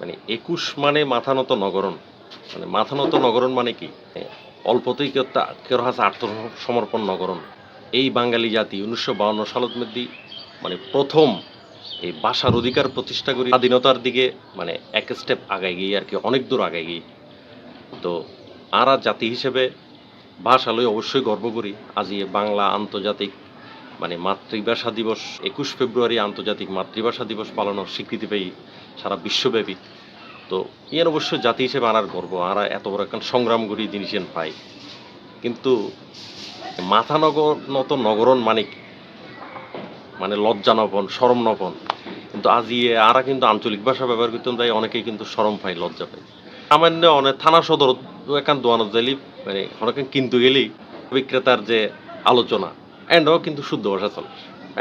মানে ২১ মানে মাথা নত নগরণ। মানে মাথা নত নগরণ মানে কি? অল্পতেই কেউ হাছে আত্মসমর্পণ নগরণ। এই বাঙালি জাতি ১৯৫২ সালত মধ্যে মানে প্রথম এই ভাষার অধিকার প্রতিষ্ঠা করি স্বাধীনতার দিকে মানে এক স্টেপ আগায় গিয়ে আর কি অনেক দূর আগায় গিয়ে। তো আরা জাতি হিসেবে ভাষা লই অবশ্যই গর্ব করি। আজি বাংলা আন্তর্জাতিক মানে মাতৃভাষা দিবস ২১ ফেব্রুয়ারি আন্তর্জাতিক মাতৃভাষা দিবস পালনের স্বীকৃতি পেয়ে সারা বিশ্বব্যাপী। তো ইয়ার অবশ্যই জাতি হিসেবে আনার গর্ব আরা এত বড় একটা সংগ্রাম করি জিনিস পাই। কিন্তু মাথা নত নগরণ মানে কি? মানে লজ্জা নপন শরম নপন। কিন্তু আজি আরা কিন্তু আঞ্চলিক ভাষা ব্যবহার করতেন তাই অনেকেই কিন্তু শরম পায় লজ্জা পায়। সামান্য অনেক থানা সদর একান দোয়ানো যাইলি মানে অনেকে কিন্তু গেলেই বিক্রেতার যে আলোচনা এন্ডও কিন্তু শুদ্ধ ভাষা চলে।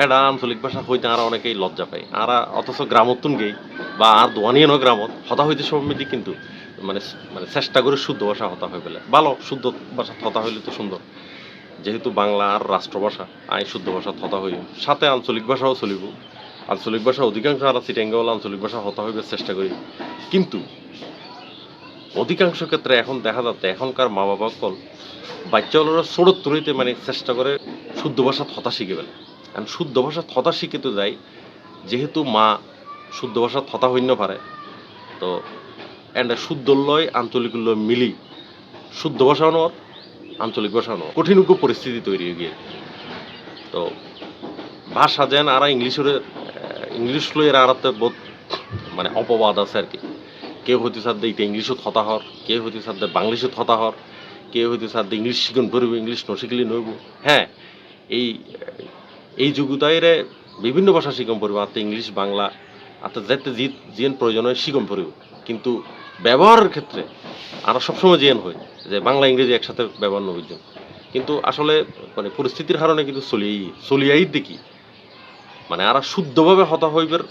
এটা আঞ্চলিক ভাষা হইতে আর অনেকেই লজ্জা পায়। আর অথচ গ্রামতুন গেই বা আর দোয়ানিয়ে ন গ্রামত হতা হইতে সমিতি কিন্তু মানে মানে চেষ্টা করে শুদ্ধ ভাষা হতা হয়ে পেলে ভালো শুদ্ধ ভাষা হতা হইলে তো সুন্দর। যেহেতু বাংলা আর রাষ্ট্রভাষা আই শুদ্ধ ভাষা হতা হইব সাথে আঞ্চলিক ভাষাও চলিব। আঞ্চলিক ভাষা অধিকাংশ আর চিটাঙ্গল আঞ্চলিক ভাষা হতা হইবার চেষ্টা করি। কিন্তু অধিকাংশ ক্ষেত্রে এখন দেখা যাচ্ছে এখনকার মা বাবা কল বাচ্চাগুলোরা ছোটোর তরিতে মানে চেষ্টা করে শুদ্ধ ভাষা থতা শিখে ফেলে। কারণ শুদ্ধ ভাষা থতা শিখিতে যায় যেহেতু মা শুদ্ধ ভাষা থতা হইন্য পারে। তো এন্ড শুদ্ধ লয় আঞ্চলিক লয় মিলি শুদ্ধ ভাষাও নয় আঞ্চলিক ভাষাও নয় কঠিন পরিস্থিতি তৈরি হয়ে গিয়ে। তো ভাষা যেন আর ইংলিশ লই এর আরাতে বহুত মানে অপবাদ আছে আর কি। কেউ হইতে সাধ্যে এটা ইংলিশও থতা হর, কেউ হইতে সাধ্যে বাংলিশও থতা হর, কেউ হইতে সাধ্যে ইংলিশ শিখুন পড়ব ইংলিশ নশিখলি নইব। হ্যাঁ এই এই যুগতাইরে বিভিন্ন ভাষা শিখম পড়ব আতে ইংলিশ বাংলা আতে যেতে জিন প্রয়োজন হয় শিখম পড়ব। কিন্তু ব্যবহারের ক্ষেত্রে আমরা সবসময় জিয়ান হই যে বাংলা ইংরেজি একসাথে ব্যবহার নবীজন। কিন্তু আসলে মানে পরিস্থিতির কারণে কিন্তু চলিয়াই দেখি মানে আর শুদ্ধভাবে হতা হইবার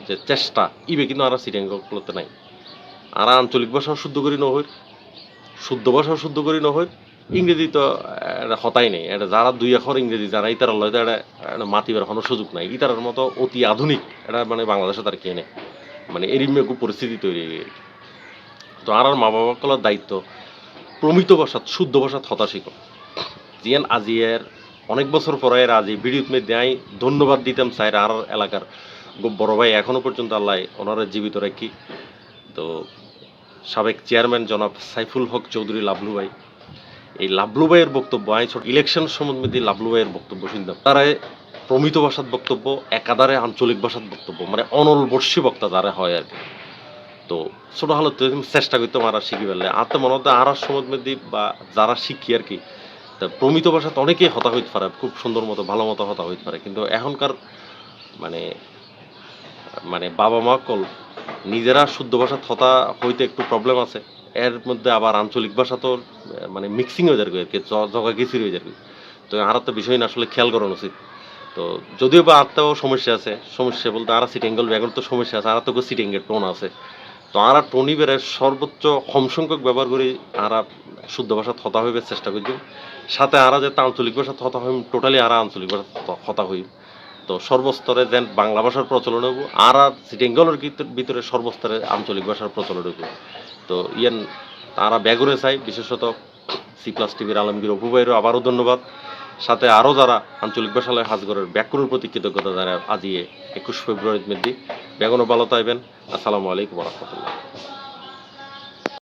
যে চেষ্টা ইবে কিন্তু আর সিটিয়াঙ্গলতে নাই। আর আঞ্চলিক ভাষাও শুদ্ধ করি নহই শুদ্ধ ভাষাও শুদ্ধ করি নহই ইংরেজি তো এটা হতাই নেই। এটা যারা দুই অক্ষর ইংরেজি যারা ইতার লয় এটা মাতিবার কোনো সুযোগ নাই। ইতারের মতো অতি আধুনিক এটা মানে বাংলাদেশে তার কে নেই মানে এরকম একটু পরিস্থিতি তৈরি হয়ে গেছে। তো আর মা বাবাগুলোর দায়িত্ব প্রমিত ভাষা শুদ্ধ ভাষা থতা শিখো জিয়ান আজিয়ের অনেক বছর পরে আজি ভিডিওত মধ্যে আমি ধন্যবাদ দিতাম চাই আর এলাকার বড় ভাই এখনো পর্যন্ত আল্লাহ ওনারা জীবিত রাখি। তো সাবেক চেয়ারম্যান জনাব সাইফুল হক চৌধুরী লাবলু ভাই এই লাবলু ভাইয়ের বক্তব্য আমি ছোট ইলেকশন সম্বন্ধে লাবলু ভাইয়ের বক্তব্য শুনতাম তারা প্রমিত ভাষার বক্তব্য একাধারে আঞ্চলিক ভাষার বক্তব্য মানে অনলবর্ষী বক্তা যারা হয় আর কি। তো ছোট হলো চেষ্টা করতাম আর শিখি ফেললে আর তো মনে হতো আর সম্বন্ধে বা যারা শিখি আর কি তা প্রমিত ভাষাতে অনেকেই হতা হইতে পারে খুব সুন্দর মতো ভালো মতো হতা হইতে পারে। কিন্তু এখনকার মানে মানে বাবা মা কল নিজেরা শুদ্ধ ভাষা থতা হইতে একটু প্রবলেম আছে। এর মধ্যে আবার আঞ্চলিক ভাষা তো মানে মিক্সিং হয়ে যাবে আর কি জগা খিচুড়ি হয়ে যাবে। তো আর একটা বিষয় না আসলে খেয়াল করানো উচিত। তো যদিও বা আরটাও সমস্যা আছে সমস্যা বলতে আর সিটেঙ্গল ব্যাগের তো সমস্যা আছে আর তো সিটেঙ্গের টোন আছে। তো আর টনি বেড়ে সর্বোচ্চ কম সংখ্যক ব্যবহার করি আর শুদ্ধ ভাষা থতা হইবার চেষ্টা করছি। সাথে আর যে আঞ্চলিক ভাষা থতা হইম টোটালি আর আঞ্চলিক ভাষা থতা হইম। তো সর্বস্তরে যেন বাংলা ভাষার প্রচলন হইব আর সিটেঙ্গলের ভিতরে সর্বস্তরে আঞ্চলিক ভাষার প্রচলন হইব। তো ইয়ান তারা ব্যাগুরে চাই বিশেষত সি প্লাস টিভির আলমগীর অপু ভাইয়েরও আবারও ধন্যবাদ। সাথে আরও যারা আঞ্চলিক ভাষালয় হাজগরের ব্যাকরণের প্রতি কৃতজ্ঞতা যারা আজিয়ে ২১ ফেব্রুয়ারির মধ্যে ব্যাগুনও ভালো তাইবেন। আসসালামু আলাইকুম রহমতুল্লাহ।